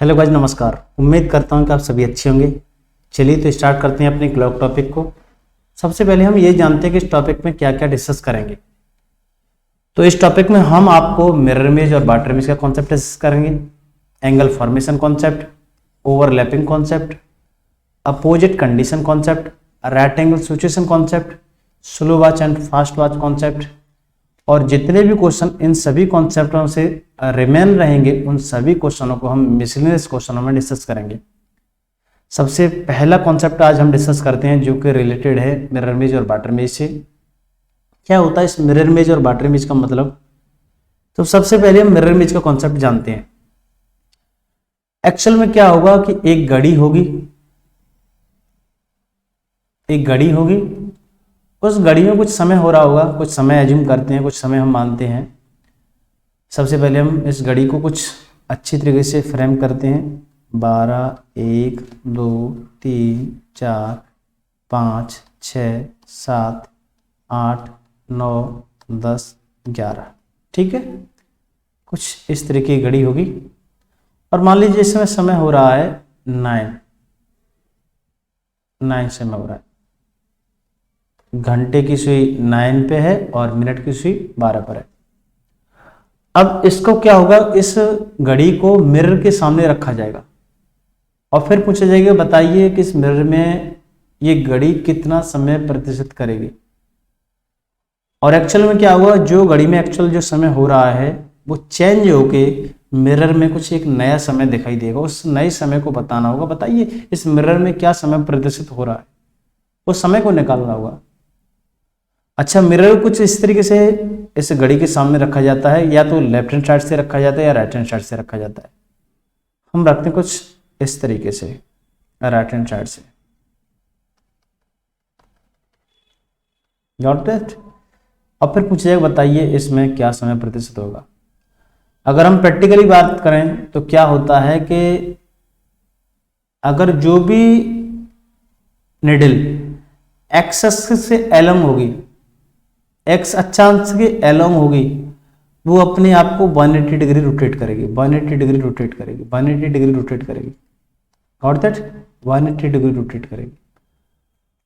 Hello guys, नमस्कार। उम्मीद करता हूं कि आप सभी अच्छे होंगे। चलिए तो स्टार्ट करते हैं अपने क्लॉक टॉपिक को। सबसे पहले हम ये जानते हैं कि इस टॉपिक में क्या क्या डिस्कस करेंगे। तो इस टॉपिक में हम आपको मिरर इमेज और वाटर इमेज का कॉन्सेप्ट डिस्कस करेंगे, angle formation concept, overlapping concept, opposite condition concept, right angle situation concept, slow watch and fast watch concept, और जितने भी क्वेश्चन इन सभी कॉन्सेप्टों से रिमेन रहेंगे उन सभी क्वेश्चनों को हम मिसलेनियस क्वेश्चनों में डिस्कस करेंगे। सबसे पहला कॉन्सेप्ट आज हम डिस्कस करते हैं जो कि रिलेटेड है मिरर इमेज और वाटर इमेज से। क्या होता है इस मिरर इमेज और वाटर इमेज का मतलब? तो सबसे पहले हम मिरर इमेज का कॉन्सेप्ट जानते हैं। एक्चुअल में क्या होगा कि एक घड़ी होगी, उस घड़ी में कुछ समय हो रहा होगा, कुछ समय एज्यूम करते हैं, कुछ समय हम मानते हैं। सबसे पहले हम इस घड़ी को कुछ अच्छी तरीके से फ्रेम करते हैं। 12, 1, 2, 3, 4, 5, 6, 7, 8, 9, 10, 11। ठीक है, कुछ इस तरीके की घड़ी होगी। और मान लीजिए इस समय हो रहा है 9 समय हो रहा है। घंटे की सुई 9 पे है और मिनट की सुई 12 पर है। अब इसको क्या होगा, इस घड़ी को मिरर के सामने रखा जाएगा और फिर पूछा जाएगा बताइए कि इस मिरर में ये घड़ी कितना समय प्रदर्शित करेगी। और एक्चुअल में क्या होगा, जो घड़ी में एक्चुअल जो समय हो रहा है वो चेंज होके मिरर में कुछ एक नया समय दिखाई देगा। उस नए समय को बताना होगा, बताइए इस मिरर में क्या समय प्रदर्शित हो रहा है, उस समय को निकालना होगा। अच्छा, मिरर कुछ इस तरीके से इस घड़ी के सामने रखा जाता है, या तो लेफ्ट हैंड साइड से रखा जाता है या राइट हैंड साइड से रखा जाता है। हम रखते हैं कुछ इस तरीके से राइट हैंड साइड से। Got it? अब फिर पूछा जाएगा बताइए इसमें क्या समय प्रदर्शित होगा। अगर हम प्रैक्टिकली बात करें तो क्या होता है कि अगर जो भी निडल एक्स एक्सिस से एलम होगी, एक्स अक्षांश के एलोंग होगी, वो अपने आप को 180 डिग्री रोटेट करेगी, 180 डिग्री रोटेट करेगी, 180 डिग्री रोटेट करेगी। Got that? 180 डिग्री रोटेट करेगी।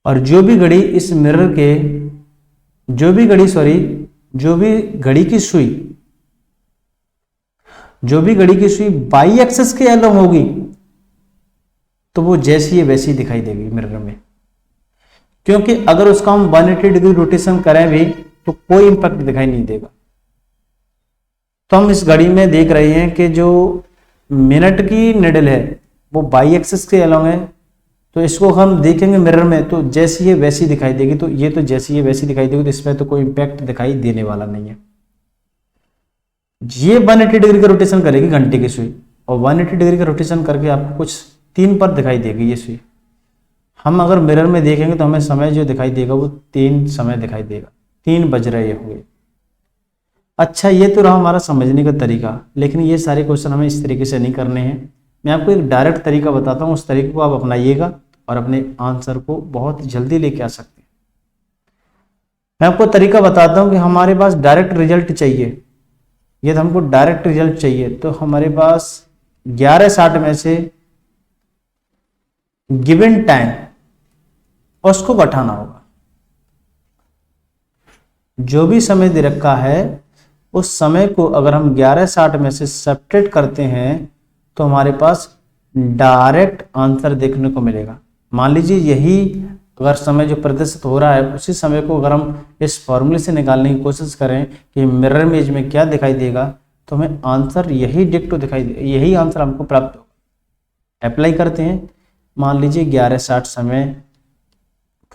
और जो भी घड़ी इस मिरर के जो भी घड़ी की सुई बाई एक्सिस के एलोंग होगी तो वो जैसी है वैसी दिखाई देगी मिरर में। क्योंकि अगर उसका हम 180 डिग्री रोटेशन करें भी तो कोई इंपैक्ट दिखाई नहीं देगा। तो हम इस घड़ी में देख रहे हैं कि जो मिनट की निडल है वो बाई एक्सिस के अलोंग है, तो इसको हम देखेंगे मिरर में तो जैसी है वैसी दिखाई देगी। तो ये तो जैसी है वैसी दिखाई देगी, तो इसमें तो कोई इंपैक्ट दिखाई देने वाला नहीं है। ये 180 डिग्री का रोटेशन करेगी घंटे की सुई, और 180 डिग्री का रोटेशन करके आपको कुछ 3 पर दिखाई देगी ये सुई। हम अगर मिरर में देखेंगे तो हमें समय जो दिखाई देगा वो 3 समय दिखाई देगा, 3 बज रहे होंगे। अच्छा, ये तो रहा हमारा समझने का तरीका, लेकिन ये सारे क्वेश्चन हमें इस तरीके से नहीं करने हैं। मैं आपको एक डायरेक्ट तरीका बताता हूँ, उस तरीके को आप अपनाइएगा और अपने आंसर को बहुत जल्दी लेके आ सकते हैं। मैं आपको तरीका बताता हूँ कि हमारे पास डायरेक्ट रिजल्ट चाहिए। यदि हमको डायरेक्ट रिजल्ट चाहिए तो हमारे पास 11:60 में से गिवन टाइम उसको घटाना होगा। जो भी समय दे रखा है उस समय को अगर हम 11:60 में से सब्ट्रैक्ट करते हैं तो हमारे पास डायरेक्ट आंसर देखने को मिलेगा। मान लीजिए यही अगर समय जो प्रदर्शित हो रहा है उसी समय को अगर हम इस फॉर्मूले से निकालने की कोशिश करें कि मिरर इमेज में क्या दिखाई देगा, तो हमें आंसर यही डिक्टो दिखाई दे, यही आंसर हमको प्राप्त होगा। अप्लाई करते हैं। मान लीजिए 11:60 समय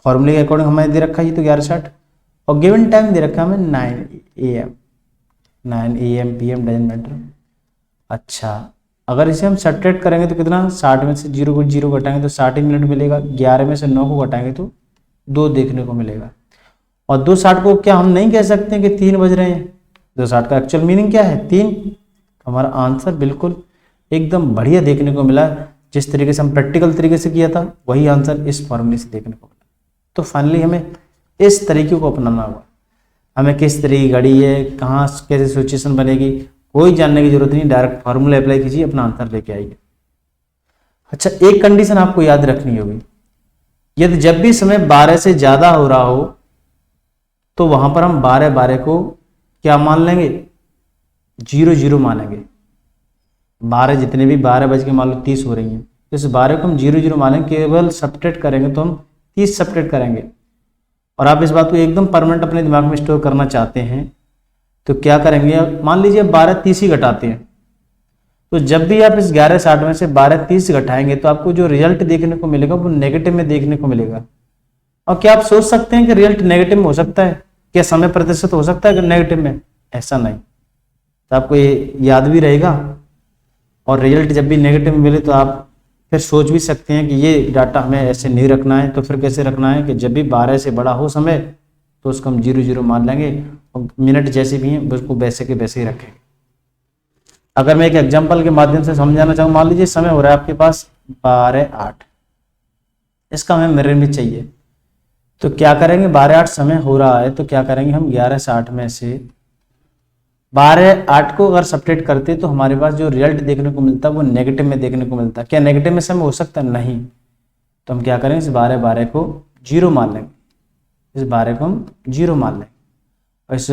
फॉर्मूले के अकॉर्डिंग हमें दे रखा है तो 11:60, और गिवन टाइम दे रखा है हमें 9 AM PM डजंट मैटर। अच्छा, अगर इसे हम सब्ट्रैक्ट करेंगे तो कितना, 60 में से 0 को 0 घटाएंगे तो 60 मिनट मिलेगा। 11 में से 9 को घटाएंगे तो 2 देखने को मिलेगा। और 2:60 को क्या हम नहीं कह सकते कि 3 बज रहे हैं? 2:60 का एक्चुअल मीनिंग क्या है? 3। हमारा आंसर बिल्कुल एकदम बढ़िया देखने को मिला। जिस तरीके से हम प्रैक्टिकल तरीके से किया था वही आंसर इस फॉर्मूले से देखने को मिला। तो फाइनली हमें इस तरीके को अपनाना होगा। हमें किस तरह की घड़ी है, कहाँ कैसे सिचुएशन बनेगी, कोई जानने की जरूरत नहीं, डायरेक्ट फार्मूला अप्लाई कीजिए, अपना आंसर लेके आइए। अच्छा, एक कंडीशन आपको याद रखनी होगी, यदि जब भी समय 12 से ज्यादा हो रहा हो तो वहां पर हम 12 को क्या मान लेंगे, 00 मानेंगे। 12 जितने भी 12 बज के मान लो 30 हो रही हैं, तो इस 12 को हम 00 मानेंगे, केवल सब्ट्रैक्ट करेंगे तो हम 30 सब्ट्रैक्ट करेंगे। और आप इस बात को एकदम परमानेंट अपने दिमाग में स्टोर करना चाहते हैं तो क्या करेंगे, मान लीजिए 12 30 ही घटाते हैं, तो जब भी आप इस 1160 में से 12 30 घटाएंगे तो आपको जो रिजल्ट देखने को मिलेगा वो नेगेटिव में देखने को मिलेगा। और क्या आप सोच सकते हैं कि रिजल्ट नेगेटिव में हो सकता है? क्या समय प्रतिशत हो सकता है नेगेटिव में? ऐसा नहीं। तो आपको ये याद भी रहेगा, और रिजल्ट जब भी नेगेटिव में मिले तो आप फिर सोच भी सकते हैं कि ये डाटा हमें ऐसे नहीं रखना है। तो फिर कैसे रखना है कि जब भी 12 से बड़ा हो समय तो उसको हम 00 मान लेंगे, और मिनट जैसे भी हैं उसको वैसे के वैसे ही रखेंगे। अगर मैं एक एग्जांपल के माध्यम से समझाना चाहूँ, मान लीजिए समय हो रहा है आपके पास 12:08, इसका हमें मिरर इमेज चाहिए, तो क्या करेंगे, 12:08 समय हो रहा है तो क्या करेंगे, हम 11:60 में से 12:08 को अगर सब्ट्रैक्ट करते तो हमारे पास जो रिजल्ट देखने को मिलता है वो नेगेटिव में देखने को मिलता है। क्या नेगेटिव में समय हो सकता है? नहीं। तो हम क्या करेंगे, इस 12 को 0 मान लेंगे, इस 12 को हम 0 मान लेंगे, और इस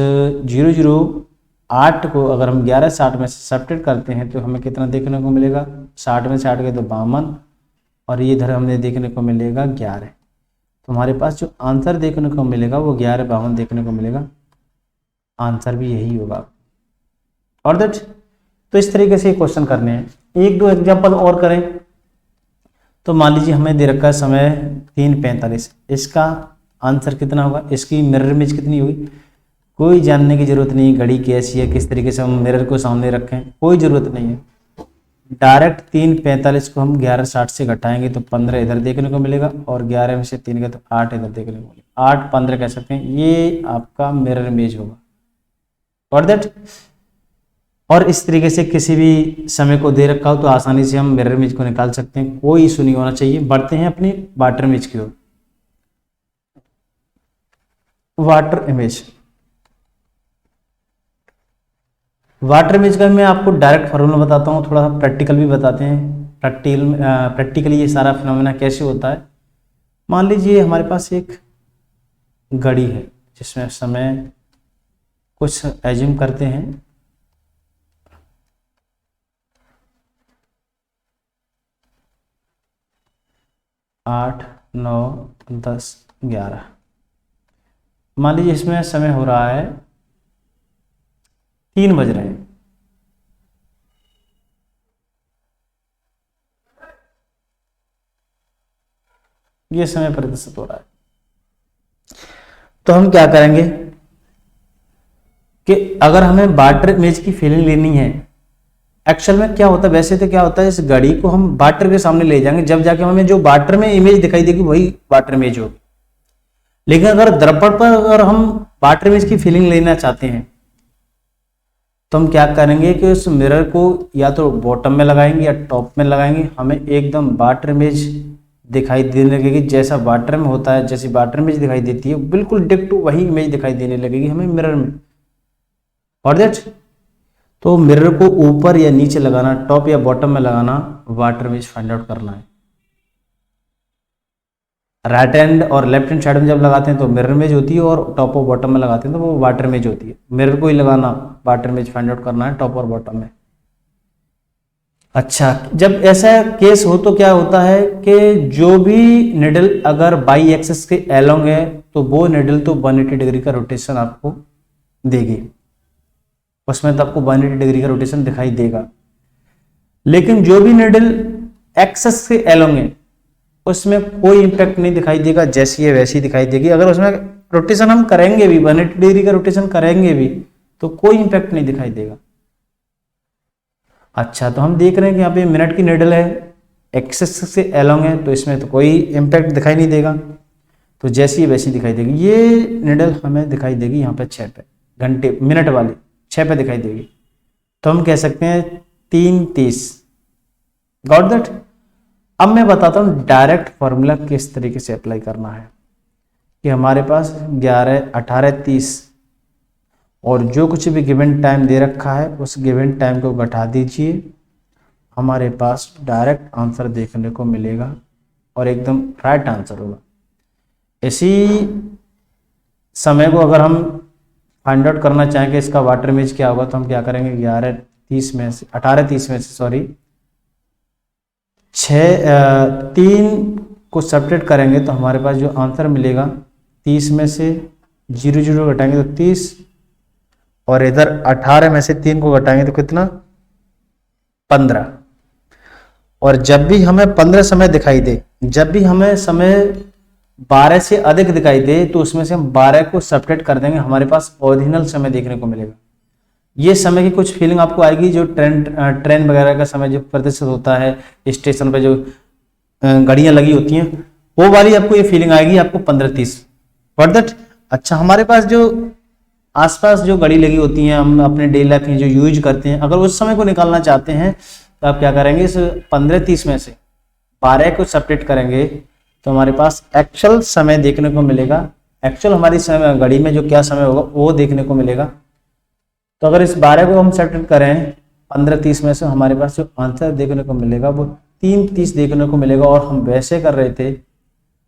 008 को अगर हम 11:60 में से सब्ट्रैक्ट करते हैं तो हमें कितना देखने को मिलेगा, 60 में से 8 गए तो 52, और ये इधर हमें देखने को मिलेगा 11। तो हमारे पास जो आंसर देखने को मिलेगा वो 11:52 देखने को मिलेगा। आंसर भी यही होगा। और दैट, तो इस तरीके से क्वेश्चन करने हैं। एक दो एग्जांपल और करें तो मान लीजिए हमें दे रखा है समय 3:45, इसका आंसर कितना होगा, इसकी मिरर इमेज कितनी होगी, कोई जानने की जरूरत नहीं, घड़ी कैसी है, किस तरीके से हम मिरर को सामने रखें, कोई जरूरत नहीं है। डायरेक्ट 3:45 को हम 11:60 से घटाएंगे तो 15 इधर देखने को मिलेगा, और 11 में से 3 गए तो 8 इधर देखने को मिलेगा। 8 15 कह सकते हैं, ये आपका मिरर इमेज होगा। और दैट, और इस तरीके से किसी भी समय को दे रखा हो तो आसानी से हम मिरर इमेज को निकाल सकते हैं, कोई इशू नहीं होना चाहिए। बढ़ते हैं अपनी वाटर इमेज की ओर। वाटर इमेज, वाटर इमेज का मैं आपको डायरेक्ट फॉर्मूला बताता हूँ, थोड़ा सा प्रैक्टिकल भी बताते हैं। प्रैक्टिकली ये सारा फिनोमेना कैसे होता है। मान लीजिए हमारे पास एक घड़ी है जिसमें समय कुछ एज्यूम करते हैं 8 9 10 11, मान लीजिए इसमें समय हो रहा है 3 बज रहे हैं। ये समय प्रतिशत हो रहा है। तो हम क्या करेंगे कि अगर हमें वाटर इमेज की फीलिंग लेनी है, एक्चुअल में क्या होता है, वैसे तो क्या होता है, इस घड़ी को हम वाटर के सामने ले जाएंगे, जब जाके हमें जो वाटर में इमेज दिखाई देगी वही वाटर इमेज होगी। लेकिन अगर दर्पण पर अगर हम वाटर इमेज की फीलिंग लेना चाहते हैं तो हम क्या करेंगे कि उस मिरर को या तो बॉटम में लगाएंगे या टॉप में लगाएंगे, हमें एकदम वाटर इमेज दिखाई देने लगेगी। जैसा वाटर में होता है, जैसी वाटर इमेज दिखाई देती है बिल्कुल डिक्टो वही इमेज दिखाई देने लगेगी हमें मिरर में। और दैट, तो मिरर को ऊपर या नीचे लगाना, टॉप या बॉटम में लगाना, वाटर इमेज फाइंड आउट करना है। राइट हैंड और लेफ्ट हैंड साइड में जब लगाते हैं तो मिरर इमेज होती है, और टॉप और बॉटम में लगाते हैं तो वो वाटर इमेज होती है। मिरर को ही लगाना, वाटर इमेज फाइंड आउट करना है टॉप और बॉटम में। अच्छा, जब ऐसा केस हो तो क्या होता है कि जो भी निडल अगर बाई एक्सिस के एलोंग है तो वो निडल तो 180 डिग्री का रोटेशन आपको देगी, उसमें तो आपको 180 डिग्री का रोटेशन दिखाई देगा। लेकिन जो भी निडल एक्सिस के एलोंग है उसमें कोई इंपैक्ट नहीं दिखाई देगा, जैसी है वैसी दिखाई देगी। अगर उसमें रोटेशन हम करेंगे भी, 180 डिग्री का रोटेशन करेंगे भी तो कोई इंपैक्ट नहीं दिखाई देगा। अच्छा, तो हम देख रहे हैं कि यहाँ पे मिनट की निडल है, एक्सिस से एलोंग है, तो इसमें तो कोई इंपैक्ट दिखाई नहीं देगा, तो जैसी वैसी दिखाई देगी। ये निडल हमें दिखाई देगी यहाँ पे 6 पे, घंटे मिनट वाली 6 पे दिखाई देगी। तो हम कह सकते हैं 3:30। Got that. अब मैं बताता हूँ डायरेक्ट फॉर्मूला किस तरीके से अप्लाई करना है। कि हमारे पास 11 18 30 और जो कुछ भी गिवन टाइम दे रखा है उस गिवन टाइम को घटा दीजिए हमारे पास डायरेक्ट आंसर देखने को मिलेगा और एकदम राइट आंसर होगा। इसी समय को अगर हम फाइंड आउट करना चाहें कि इसका वाटर इमेज क्या होगा, तो हम क्या करेंगे, 18:30 में से सॉरी 3 को सब्ट्रैक्ट करेंगे तो हमारे पास जो आंसर मिलेगा 30 में से 0 घटाएंगे तो 30, और इधर 18 में से 3 को घटाएंगे तो कितना, 15। और जब भी हमें 15 समय दिखाई दे, जब भी हमें समय 12 से अधिक दिखाई दे, तो उसमें से हम 12 को सब्ट्रैक्ट कर देंगे, हमारे पास ओरिजिनल समय देखने को मिलेगा। ये समय की कुछ फीलिंग आपको आएगी, जो ट्रेन वगैरह का समय जो प्रदर्शित होता है स्टेशन पे, जो घड़ियां लगी होती हैं, वो वाली आपको ये फीलिंग आएगी आपको 15:30 फॉर दैट। अच्छा, हमारे पास जो आसपास जो घड़ी लगी होती हैं, हम अपने डेली लाइफ में जो यूज करते हैं, अगर उस समय को निकालना चाहते हैं तो आप क्या करेंगे, इस 15:30 में से 12 को सब्ट्रैक्ट करेंगे तो हमारे पास एक्चुअल समय देखने को मिलेगा। एक्चुअल हमारी समय घड़ी में जो क्या समय होगा वो देखने को मिलेगा। तो अगर इस 12 को हम सब्ट्रैक्ट करें 15:30 में से, हमारे पास जो आंसर देखने को मिलेगा वो 3:30 देखने को मिलेगा। और हम वैसे कर रहे थे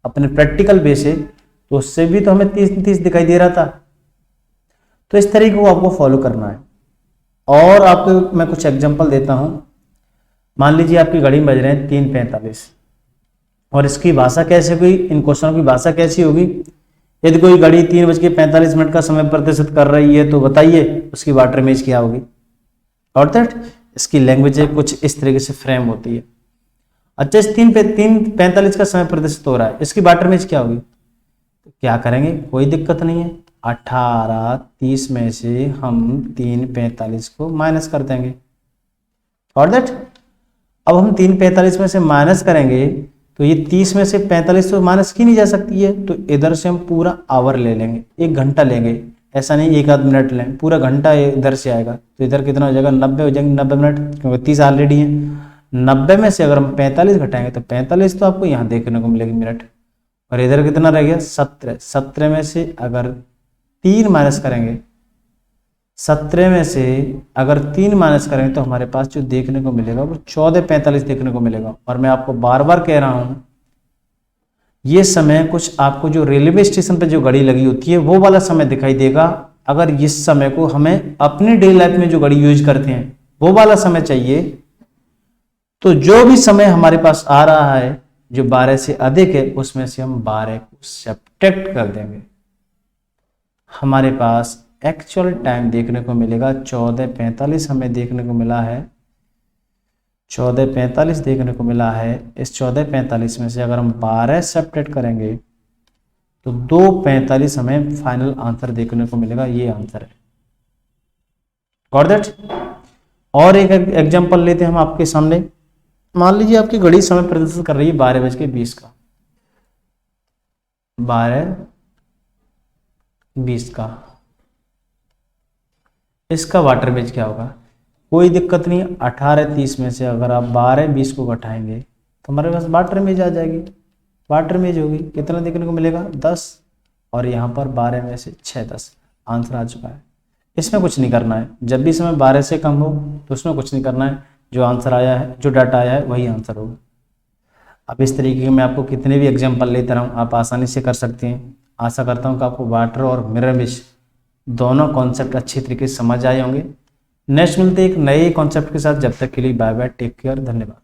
अपने प्रैक्टिकल वे से, तो उससे भी तो हमें 30:30 दिखाई दे रहा था। तो इस तरीके को आपको फॉलो करना है। और आपको मैं कुछ एग्जांपल देता हूं। मान लीजिए आपकी घड़ी में बज रहे हैं 3:45, और इसकी भाषा कैसे हुई, इन क्वेश्चनों की भाषा कैसी होगी। यदि कोई घड़ी 3:45 का समय प्रदर्शित कर रही है तो बताइए उसकी वाटर इमेज क्या होगी। और दैट इसकी लैंग्वेज कुछ इस तरीके से फ्रेम होती है। अच्छा, इस 3:45 का समय प्रदर्शित हो रहा है, इसकी वाटर इमेज क्या होगी। तो क्या करेंगे, कोई दिक्कत नहीं है, 18:30 में से हम 3:45 को माइनस कर देंगे। और दैट अब हम 3:45 में से माइनस करेंगे तो ये 30 में से 45 तो माइनस की नहीं जा सकती है, तो इधर से हम पूरा आवर ले लेंगे, 1 घंटा लेंगे। ऐसा नहीं 1 आध मिनट लें, पूरा घंटा इधर से आएगा। तो इधर कितना हो जाएगा, 90 हो जाएंगे, 90 मिनट, क्योंकि 30 ऑलरेडी है। 90 में से अगर हम 45 घटाएंगे तो 45 तो आपको यहाँ देखने को मिलेगी मिनट। और इधर कितना रह गया, 17। 17 में से अगर 3 माइनस करेंगे, 17 में से अगर 3 माइनस करेंगे तो हमारे पास जो देखने को मिलेगा वो 14:45 देखने को मिलेगा। और मैं आपको बार बार कह रहा हूं, ये समय कुछ आपको जो रेलवे स्टेशन पे जो घड़ी लगी होती है वो वाला समय दिखाई देगा। अगर इस समय को हमें अपनी डेली लाइफ में जो घड़ी यूज करते हैं वो वाला समय चाहिए, तो जो भी समय हमारे पास आ रहा है जो 12 से अधिक है, उसमें से हम 12 को सब्ट्रैक्ट कर देंगे। हमारे पास एक्चुअल टाइम देखने को मिलेगा 14:45 हमें देखने को मिला है, 14:45 देखने को मिला है। इस 14:45 में से अगर हम 12 सब्ट्रैक्ट करेंगे तो 2:45 हमें फाइनल आंसर देखने को मिलेगा। ये आंसर है। Got that. और एक एग्जांपल लेते हैं हम आपके सामने। मान लीजिए आपकी घड़ी समय प्रदर्शित कर रही है 12:20 का, 12:20 का। इसका वाटर इमेज क्या होगा, कोई दिक्कत नहीं। 18:30 में से अगर आप 12:20 को घटाएंगे तो हमारे पास वाटर इमेज आ जाएगी। वाटर इमेज होगी, कितना देखने को मिलेगा, 10। और यहाँ पर 12 में से 6 10 आंसर आ चुका है। इसमें कुछ नहीं करना है। जब भी समय 12 से कम हो तो उसमें कुछ नहीं करना है। जो आंसर आया है, जो डाटा आया है वही आंसर होगा। अब इस तरीके के मैं आपको कितने भी एग्जाम्पल लेता रहूँ, आप आसानी से कर सकते हैं। आशा करता हूँ कि आपको वाटर और मिरर इमेज दोनों कॉन्सेप्ट अच्छी तरीके से समझ आए होंगे। नेक्स्ट मिलते एक नए कॉन्सेप्ट के साथ। जब तक के लिए बाय बाय, टेक केयर, धन्यवाद।